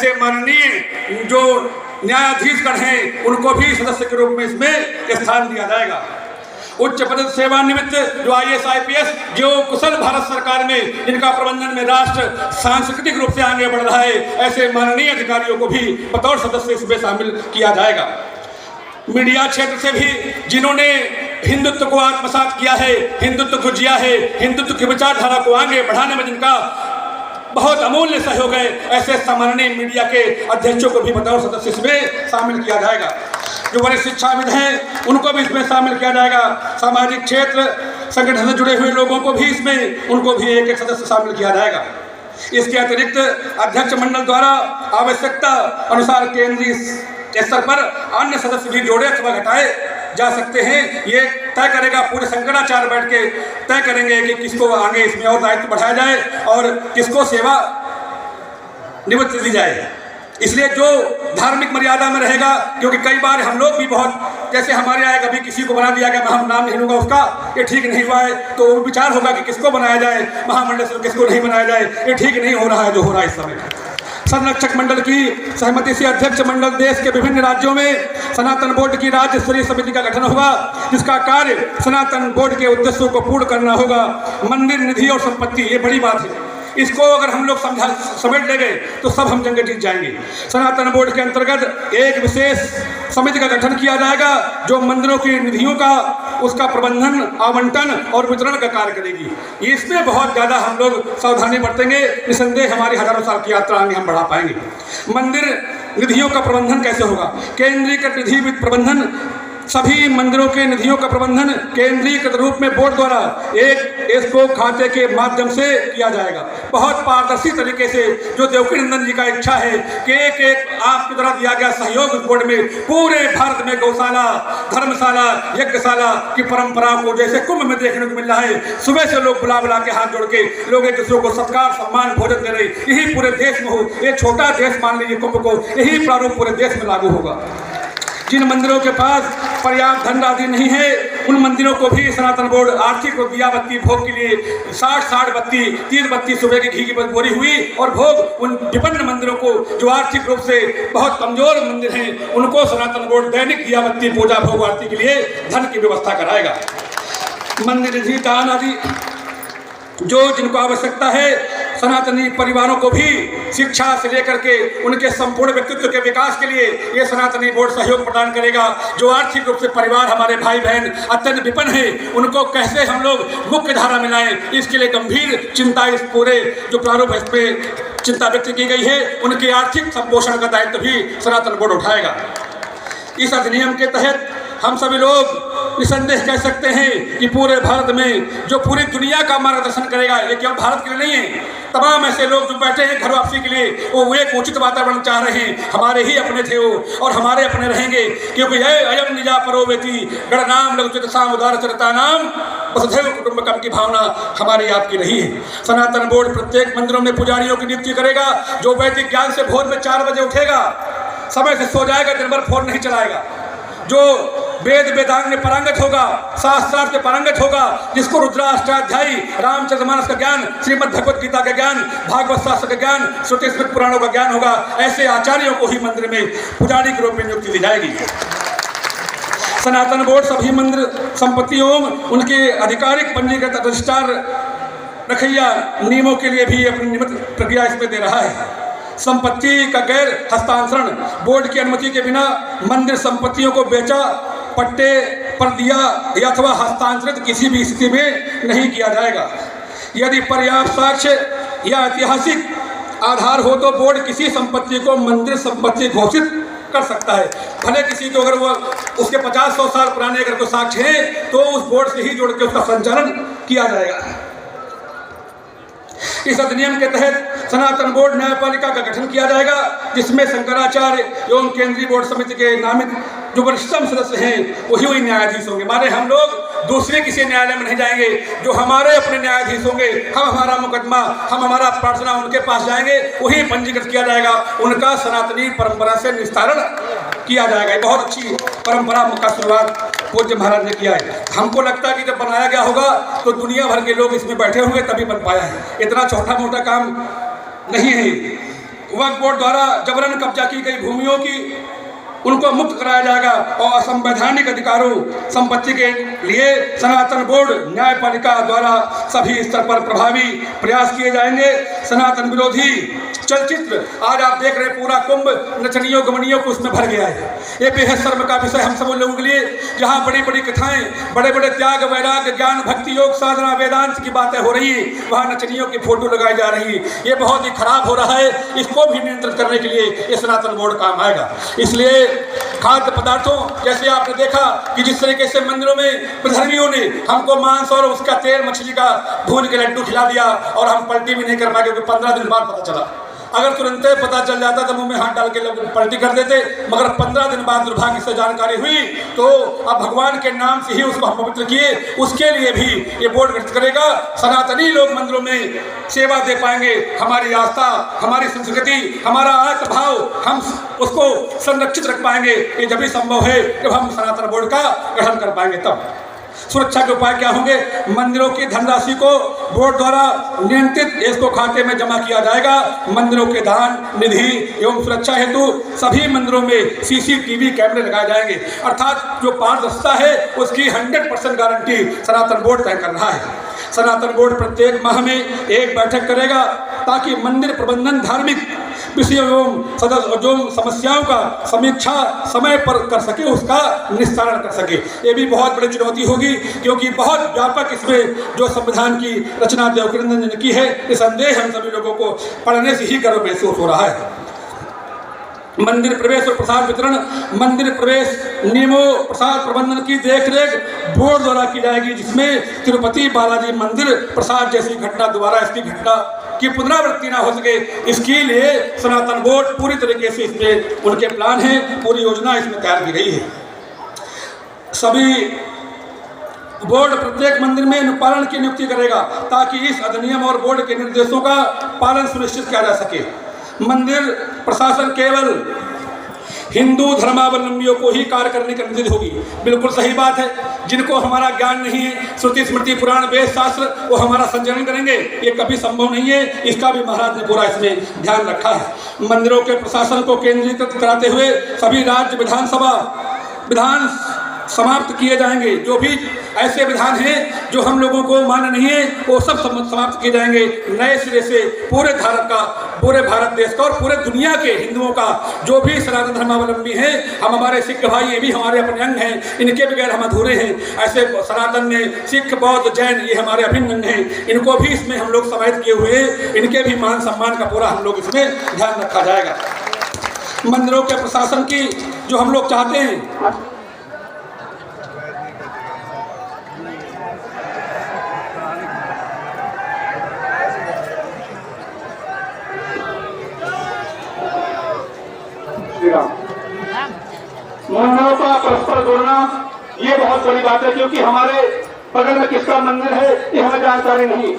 ऐसे माननीय जो न्यायाधीशगण हैं उनको भी सदस्य के रूप में इसमें स्थान दिया जाएगा। उच्च पद सेवानिवृत्त जो IAS IPS जो कुशल भारत सरकार में जिनका प्रबंधन में राष्ट्र सांस्कृतिक रूप से आगे बढ़ रहा है, ऐसे माननीय अधिकारियों को भी बतौर सदस्य इसमें शामिल किया जाएगा। मीडिया क्षेत्र से भी जिन्होंने हिंदुत्व को आत्मसात किया है, हिंदुत्व को जिया है, हिंदुत्व की विचारधारा को आगे बढ़ाने में जिनका बहुत अमूल्य सहयोग है, ऐसे सम्माननीय मीडिया के अध्यक्षों को भी बतौर सदस्य इसमें शामिल किया जाएगा। जो वरिष्ठ शिक्षाविद हैं उनको भी इसमें शामिल किया जाएगा। सामाजिक क्षेत्र संगठन से जुड़े हुए लोगों को भी इसमें उनको भी एक एक सदस्य शामिल किया जाएगा। इसके अतिरिक्त अध्यक्ष मंडल द्वारा आवश्यकता अनुसार केंद्रीय स्तर पर अन्य सदस्य भी जोड़े अथवा घटाए जा सकते हैं। ये तय करेगा पूरे शंकराचार्य बैठ के तय करेंगे कि किसको आगे इसमें और दायित्व बढ़ाया जाए और किसको सेवा निवृत्ति दी जाए। इसलिए जो धार्मिक मर्यादा में रहेगा, क्योंकि कई बार हम लोग भी बहुत जैसे हमारे यहाँ कभी किसी को बना दिया गया, मैं नाम नहीं लूँगा उसका, ये ठीक नहीं हुआ है, तो विचार होगा कि किसको बनाया जाए महामंडल से, किसको नहीं बनाया जाए। ये ठीक नहीं हो रहा है जो हो रहा है इस समय। संरक्षक मंडल की सहमति से अध्यक्ष मंडल देश के विभिन्न राज्यों में सनातन बोर्ड की राज्य स्तरीय समिति का गठन होगा, जिसका कार्य सनातन बोर्ड के उद्देश्यों को पूर्ण करना होगा। मंदिर निधि और संपत्ति, ये बड़ी बात है, इसको अगर हम लोग समेट ले गए तो सब हम जंग जीत जाएंगे। सनातन बोर्ड के अंतर्गत एक विशेष समिति का गठन किया जाएगा जो मंदिरों की निधियों का उसका प्रबंधन, आवंटन और वितरण का कार्य करेगी। इसमें बहुत ज़्यादा हम लोग सावधानी बरतेंगे, निसंदेह हमारी हजारों साल की यात्रा आगे हम बढ़ा पाएंगे। मंदिर निधियों का प्रबंधन कैसे होगा? केंद्रीकृत निधि प्रबंधन, सभी मंदिरों के निधियों का प्रबंधन केंद्रीकृत रूप में बोर्ड द्वारा एक एस्को खाते के माध्यम से किया जाएगा। बहुत पारदर्शी तरीके से, जो देवकी नंदन जी का इच्छा है कि एक आपके द्वारा दिया गया सहयोग उस बोर्ड में पूरे भारत में गौशाला, धर्मशाला, यज्ञशाला की परंपरा को जैसे कुंभ में देखने को मिल रहा है। सुबह से लोग बुला बुला के हाथ जोड़ के लोग एक दूसरे को सत्कार, सम्मान, भोजन दे रहे, यही पूरे देश में हो। ये छोटा देश मान लीजिए कुंभ को, यही प्रारूप पूरे देश में लागू होगा। जिन मंदिरों के पास पर्याप्त धनराशि नहीं है, उन मंदिरों को भी सनातन बोर्ड आर्थिक दिया बत्ती भोग के लिए 60 बत्ती, 30 बत्ती सुबह की घी की बोरी हुई और भोग उन विभिन्न मंदिरों को जो आर्थिक रूप से बहुत कमजोर मंदिर हैं उनको सनातन बोर्ड दैनिक दिया बत्ती पूजा भोग आरती के लिए धन की व्यवस्था कराएगा। मंदिर निधि दान आदि जो जिनको आवश्यकता है, सनातनी परिवारों को भी शिक्षा से लेकर के उनके संपूर्ण व्यक्तित्व के विकास के लिए ये सनातनी बोर्ड सहयोग प्रदान करेगा। जो आर्थिक रूप से परिवार हमारे भाई बहन अत्यंत विपन्न है, उनको कैसे हम लोग मुख्य धारा में लाएं, इसके लिए गंभीर चिंता इस पूरे जो प्रारूप इस पर चिंता व्यक्त की गई है, उनके आर्थिक संपोषण का दायित्व भी सनातन बोर्ड उठाएगा। इस अधिनियम के तहत हम सभी लोग निसंदेह कह सकते हैं कि पूरे भारत में जो पूरी दुनिया का मार्गदर्शन करेगा, ये केवल भारत के लिए नहीं है, तमाम ऐसे लोग जो बैठे हैं घर वापसी के लिए, वो एक उचित वातावरण चाह रहे हैं। हमारे ही अपने थे वो और हमारे अपने रहेंगे, क्योंकि है अयम निजा परोवेती गणनाम लघुचित सामुदार चरिता नाम वसुधैव कुटुंबकम की भावना हमारी आपकी रही है। सनातन बोर्ड प्रत्येक मंदिरों में पुजारियों की नियुक्ति करेगा, जो वैदिक ज्ञान से भोर में 4 बजे उठेगा, समय से सो जाएगा, दिन भर फोन नहीं चलाएगा, जो वेद वेदांग में पारंगत होगा, शास्त्रार्थ में पारंगत होगा, जिसको रुद्राष्टाध्यायी, रामचरितमानस का ज्ञान, श्रीमद् भगवत गीता का ज्ञान, भागवत शास्त्र का ज्ञान, श्रुति स्मृति पुराणों का ज्ञान होगा, ऐसे आचार्यों को ही मंदिर में पुजारी के रूप में नियुक्ति दी जाएगी। सनातन बोर्ड सभी मंदिर संपत्तियों उनके आधिकारिक पंजीकृत रजिस्ट्रार रखैया नियमों के लिए भी अपनी नियमित प्रक्रिया इसमें दे रहा है। संपत्ति का गैर हस्तांतरण, बोर्ड की अनुमति के बिना मंदिर संपत्तियों को बेचा, पट्टे पर दिया या अथवा हस्तांतरित किसी भी स्थिति में नहीं किया जाएगा। यदि पर्याप्त साक्ष्य या ऐतिहासिक आधार हो तो बोर्ड किसी संपत्ति को मंदिर संपत्ति घोषित कर सकता है। भले किसी को अगर वो उसके 50-100 साल पुराने अगर कोई साक्ष्य है तो उस बोर्ड से ही जोड़ के उसका संचालन किया जाएगा। इस अधिनियम के तहत सनातन बोर्ड न्यायपालिका का गठन किया जाएगा, जिसमें शंकराचार्य एवं केंद्रीय बोर्ड समिति के नामित जो वरिष्ठतम सदस्य हैं वही न्यायाधीश होंगे। माने हम लोग दूसरे किसी न्यायालय में नहीं जाएंगे, जो हमारे अपने न्यायाधीश होंगे, हम हमारा मुकदमा, हम हमारा प्रार्थना उनके पास जाएंगे, वही पंजीकृत किया जाएगा, उनका सनातनी परंपरा से निस्तारण किया जाएगा। बहुत अच्छी परंपरा का शुरुआत पूज्य महाराज ने किया है। हमको लगता है कि जब बनाया गया होगा तो दुनिया भर के लोग इसमें बैठे होंगे तभी बन पाया है। इतना छोटा मोटा काम नहीं है, वक्फ बोर्ड द्वारा जबरन कब्जा की गई भूमियों की उनको मुक्त कराया जाएगा और असंवैधानिक अधिकारों संपत्ति के लिए सनातन बोर्ड न्यायपालिका द्वारा सभी स्तर पर प्रभावी प्रयास किए जाएंगे। सनातन विरोधी चलचित्र आज आप देख रहे पूरा कुंभ नचनियों गमनियों को उसमें भर गया है। ये बेहद शर्म का विषय हम सब लोगों के लिए, जहाँ बड़ी बड़ी कथाएं, बड़े बड़े त्याग वैराग्य ज्ञान भक्ति योग साधना वेदांत की बातें हो रही है, वहाँ नचनियों की फोटो लगाई जा रही है। ये बहुत ही खराब हो रहा है। इसको भी नियंत्रित करने के लिए ये सनातन बोर्ड काम आएगा। इसलिए खाद्य पदार्थों, जैसे आपने देखा कि जिस तरीके से मंदिरों में धर्मियों ने हमको मांस और उसका तेल मछली का भून के लड्डू खिला दिया और हम पलटी भी नहीं कर पाए, क्योंकि 15 दिन बाद पता चला। अगर तुरंत पता चल जाता तो मुंह में हाथ डाल के लोग पलटी कर देते, मगर 15 दिन बाद दुर्भाग्य से जानकारी हुई। तो अब भगवान के नाम से ही उसको हम पवित्र किए, उसके लिए भी ये बोर्ड गठित करेगा। सनातनी लोग मंदिरों में सेवा दे पाएंगे, हमारी आस्था, हमारी संस्कृति, हमारा आत्म भाव, हम उसको संरक्षित रख पाएंगे। ये जब भी संभव है जब हम सनातन बोर्ड का गठन कर पाएंगे। तब सुरक्षा के उपाय क्या होंगे? मंदिरों की धनराशि को बोर्ड द्वारा नियंत्रित इसको खाते में जमा किया जाएगा। मंदिरों के दान निधि एवं सुरक्षा हेतु सभी मंदिरों में CCTV कैमरे लगाए जाएंगे, अर्थात जो पारदर्शिता है उसकी 100% गारंटी सनातन बोर्ड तय कर रहा है। सनातन बोर्ड प्रत्येक माह में एक बैठक करेगा ताकि मंदिर प्रबंधन धार्मिक विषयों एवं जो समस्याओं का समीक्षा समय पर कर सके, उसका निस्तारण कर सके। ये भी बहुत बड़ी चुनौती होगी, क्योंकि बहुत व्यापक इसमें जो संविधान की रचना देवकीनंदन ने की है, निसंदेह हम सभी लोगों को पढ़ने से ही गर्व महसूस हो रहा है। मंदिर प्रवेश और प्रसाद वितरण, मंदिर प्रवेश नियमों प्रसाद प्रबंधन की देखरेख बोर्ड द्वारा की जाएगी, जिसमें तिरुपति बालाजी मंदिर प्रसाद जैसी घटना दोबारा इसकी घटना की पुनरावृत्ति ना हो सके, इसके लिए सनातन बोर्ड पूरी तरीके से इसमें उनके प्लान है, पूरी योजना इसमें तैयार की गई है। सभी बोर्ड प्रत्येक मंदिर में अनुपालन की नियुक्ति करेगा ताकि इस अधिनियम और बोर्ड के निर्देशों का पालन सुनिश्चित किया जा सके। मंदिर प्रशासन केवल हिंदू धर्मावलंबियों को ही कार्य करने की अनुमति होगी। बिल्कुल सही बात है। जिनको हमारा ज्ञान नहीं है, श्रुति स्मृति पुराण वेद शास्त्र, वो हमारा संचालन करेंगे, ये कभी संभव नहीं है। इसका भी महाराज ने पूरा इसमें ध्यान रखा है। मंदिरों के प्रशासन को केंद्रीकृत कराते हुए सभी राज्य विधानसभा विधान समाप्त किए जाएंगे। जो भी ऐसे विधान हैं जो हम लोगों को मान्य नहीं है, वो सब समाप्त किए जाएंगे। नए सिरे से पूरे भारत देश का और पूरे दुनिया के हिंदुओं का जो भी सनातन धर्मावलंबी हैं, हम हमारे सिख भाई, ये भी हमारे अपने अंग हैं, इनके बगैर हम अधूरे हैं। ऐसे सनातन में सिख बौद्ध जैन ये हमारे अभिन्न अंग हैं, इनको भी इसमें हम लोग समाहित किए हुए हैं। इनके भी मान सम्मान का पूरा हम लोग इसमें ध्यान रखा जाएगा। मंदिरों के प्रशासन की जो हम लोग चाहते हैं, मंदिरों का परस्पर जोड़ना ये बहुत बड़ी बात है, क्योंकि हमारे बगल में किसका मंदिर है ये हमें जानकारी नहीं।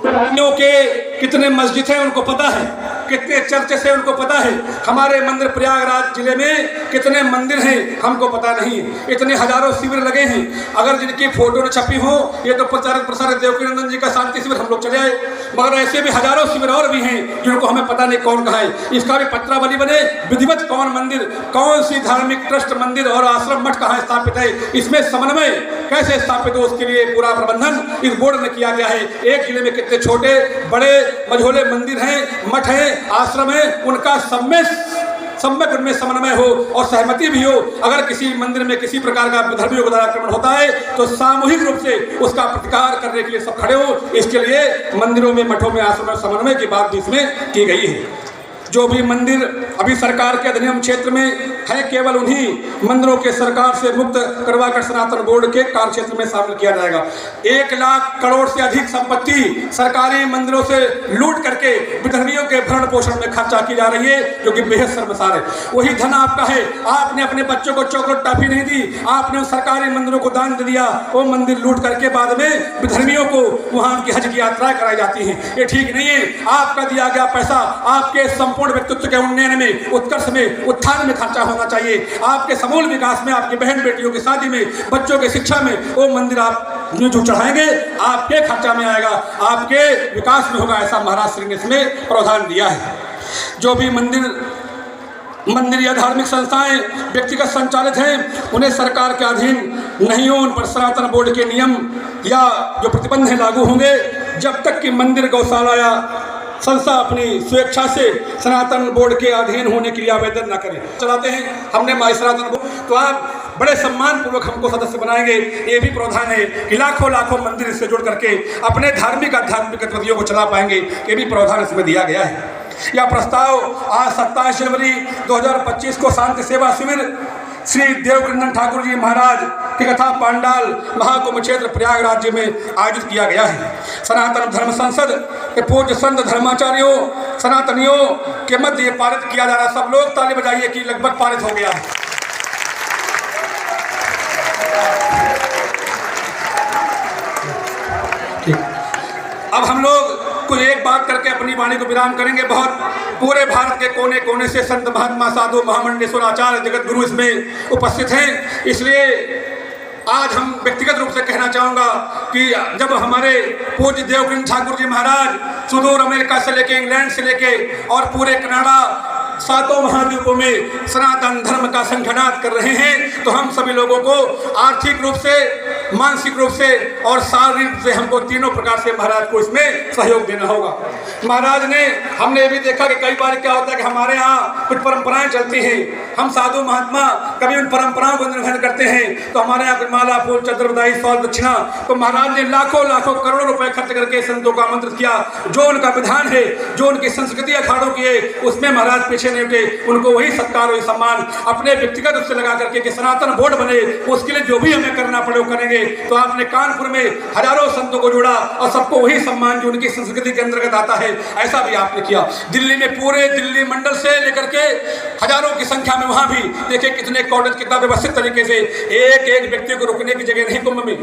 धर्मियों के कितने मस्जिद हैं उनको पता है, कितने चर्च से उनको पता है। हमारे मंदिर प्रयागराज जिले में कितने मंदिर हैं हमको पता नहीं। इतने हजारों शिविर लगे हैं, अगर जिनकी फोटो न छपी हो, ये तो प्रचारित प्रसारित देवकीनंदन जी का शांति शिविर हम लोग चले आए, मगर ऐसे भी हजारों शिविर और भी हैं जिनको हमें पता नहीं कौन कहाँ है। इसका भी पत्रावली बने, विधिवत कौन मंदिर, कौन सी धार्मिक ट्रस्ट मंदिर और आश्रम मठ कहाँ स्थापित है, इसमें समन्वय कैसे स्थापित हो, उसके लिए पूरा प्रबंधन इस बोर्ड में किया गया है। एक जिले में कितने छोटे बड़े मझोले मंदिर हैं, मठ हैं, आश्रम है, उनका सम्यक उनमें समन्वय हो और सहमति भी हो। अगर किसी मंदिर में किसी प्रकार का धर्मियों द्वारा आक्रमण होता है तो सामूहिक रूप से उसका प्रतिकार करने के लिए सब खड़े हो। इसके लिए मंदिरों में, मठों में, आश्रम में समन्वय की बात भी इसमें की गई है। जो भी मंदिर अभी सरकार के अधिनियम क्षेत्र में है, केवल उन्हीं मंदिरों के सरकार से मुक्त करवाकर सनातन बोर्ड के कार्य क्षेत्र में शामिल किया जाएगा। 1 लाख करोड़ से अधिक संपत्ति सरकारी मंदिरों से लूट करके विधर्मियों के भरण पोषण में खर्चा की जा रही है, जो कि बेहद शर्मसार है। वही धन आपका है, आपने अपने बच्चों को चॉकलेट टॉफी नहीं दी, आपने उन सरकारी मंदिरों को दान दे दिया, वो मंदिर लूट करके बाद में विधर्मियों को वहाँ उनकी हज की यात्राएं कराई जाती हैं। ये ठीक नहीं है। आपका दिया गया पैसा आपके संपूर्ण व्यक्तित्व के उन्नयन में, उत्कर्ष में, उत्थान में खर्चा होना चाहिए। आपके समूल विकास में, आपकी बहन बेटियों की शादी में, बच्चों की शिक्षा में वो मंदिर आप जो चढ़ाएंगे आपके खर्चा में आएगा, आपके विकास में होगा। ऐसा महाराज श्री ने इसमें प्रावधान दिया है। जो भी मंदिर या धार्मिक संस्थाएं व्यक्तिगत संचालित हैं उन्हें सरकार के अधीन नहीं हो, उन पर सनातन बोर्ड के नियम या जो प्रतिबंध हैं लागू होंगे, जब तक कि मंदिर, गौशाला या संस्था अपनी स्वेच्छा से सनातन बोर्ड के अधीन होने के लिए आवेदन न करें। चलाते हैं हमने माई सनातन बोर्ड, तो आप बड़े सम्मान पूर्वक हमको सदस्य बनाएंगे। ये भी प्रावधान है कि लाखों लाखों मंदिर इससे जुड़ करके अपने धार्मिक आध्यात्मिक गतिविधियों को चला पाएंगे। ये भी प्रावधान इसमें दिया गया है। यह प्रस्ताव आज 27 जनवरी 2025 को शांति सेवा शिविर श्री देवकृंदन ठाकुर जी महाराज की कथा पांडाल महाकुंभ क्षेत्र प्रयागराज में आयोजित किया गया है। सनातन धर्म संसद के पूज्य संत धर्माचार्यों सनातनियों के मध्य पारित किया जा रहा। सब लोग ताली बजाइए कि लगभग पारित हो गया है। अब हम लोग कुछ एक बात करके अपनी वाणी को विराम करेंगे। बहुत पूरे भारत के कोने कोने से संत महात्मा साधु महामंडलेश्वर आचार्य जगत गुरु इसमें उपस्थित हैं, इसलिए आज हम व्यक्तिगत रूप से कहना चाहूँगा कि जब हमारे पूज्य देवकृंदन ठाकुर जी महाराज सुदूर अमेरिका से लेके इंग्लैंड से लेके और पूरे कनाडा 7 महाद्वीपों में सनातन धर्म का संगठनात कर रहे हैं, तो हम सभी लोगों को आर्थिक रूप से, मानसिक रूप से और शारीरिक रूप से हमको तीनों प्रकार से महाराज को इसमें सहयोग देना होगा। महाराज ने, हमने ये भी देखा कि कई बार क्या होता है कि हमारे यहाँ कुछ परंपराएं चलती हैं, हम साधु महात्मा कभी उन परंपराओं को निर्वहन करते हैं, तो हमारे यहाँ माला फूल चंद्र बधाई सौल दक्षिणा, तो महाराज ने लाखों लाखों करोड़ों रुपए खर्च करके संतों को आमंत्रित किया। जो उनका विधान है, जो उनकी संस्कृति अखाड़ों की है, उसमें महाराज पीछे नहीं उठे, उनको वही सत्कार वही सम्मान अपने व्यक्तिगत रूप से लगा करके कि सनातन बोर्ड बने, उसके लिए जो भी हमें करना पड़े वो करेंगे। तो आपने कानपुर में हजारों संतों को जोड़ा और सबको वही सम्मान जो उनकी संस्कृति के अंतर्गत आता है, ऐसा भी आपने किया। दिल्ली में पूरे दिल्ली मंडल से लेकर के हजारों की संख्या में वहां भी देखिए कितने कॉलेज, कितना व्यवस्थित तरीके से एक एक व्यक्ति को रुकने की जगह नहीं, कुंभ में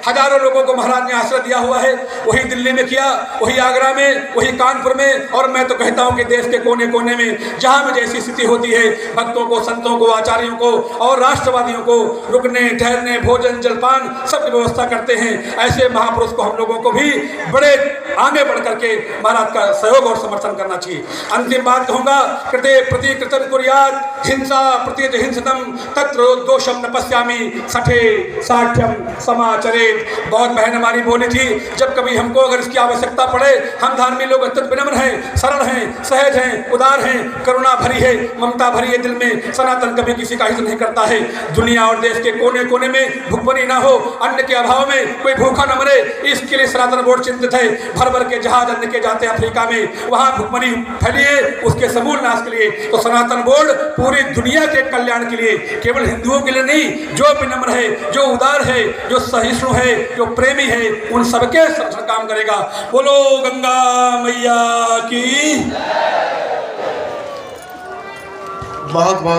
हजारों लोगों को महाराज ने आश्रय दिया हुआ है। वही दिल्ली में किया, वही आगरा में, वही कानपुर में, और मैं तो कहता हूं कि देश के कोने कोने में जहां में जैसी स्थिति होती है, भक्तों को, संतों को, आचार्यों को और राष्ट्रवादियों को रुकने, ठहरने, भोजन, जलपान सब की व्यवस्था करते हैं। ऐसे महापुरुष को हम लोगों को भी बड़े आगे बढ़ करके महाराज का सहयोग और समर्थन करना चाहिए। अंतिम बात कहूंगा, कृते प्रति कृतं कुर्यात् हिंसा प्रति हिंसतम तत्र दोषम न पश्यामि सठे साठ्यम समाचरे। बहुत बहन हमारी बोली थी, जब कभी हमको अगर इसकी आवश्यकता पड़े, हम धार्मिक लोग अत्यंत विनम्र हैं, सरल हैं, सहज हैं, उदार हैं, करुणा भरी है, ममता भरी है दिल में। सनातन कभी किसी का हित नहीं करता है। दुनिया और देश के कोने कोने में भुखमरी ना हो, अन्न के अभाव में कोई भूखा न मरे, इसके लिए सनातन बोर्ड चिंतित है। भर भर के जहाज अन्न के जाते हैं अफ्रीका में, वहां भुखमरी फैली है, उसके समूल नाश के लिए तो सनातन बोर्ड पूरी दुनिया के कल्याण के लिए, केवल हिंदुओं के लिए नहीं, जो विनम्र है, जो उदार है, जो सहिष्णु है, जो प्रेमी है, उन सबके संरक्षण काम करेगा। बोलो गंगा मैया की। बहुत बहुत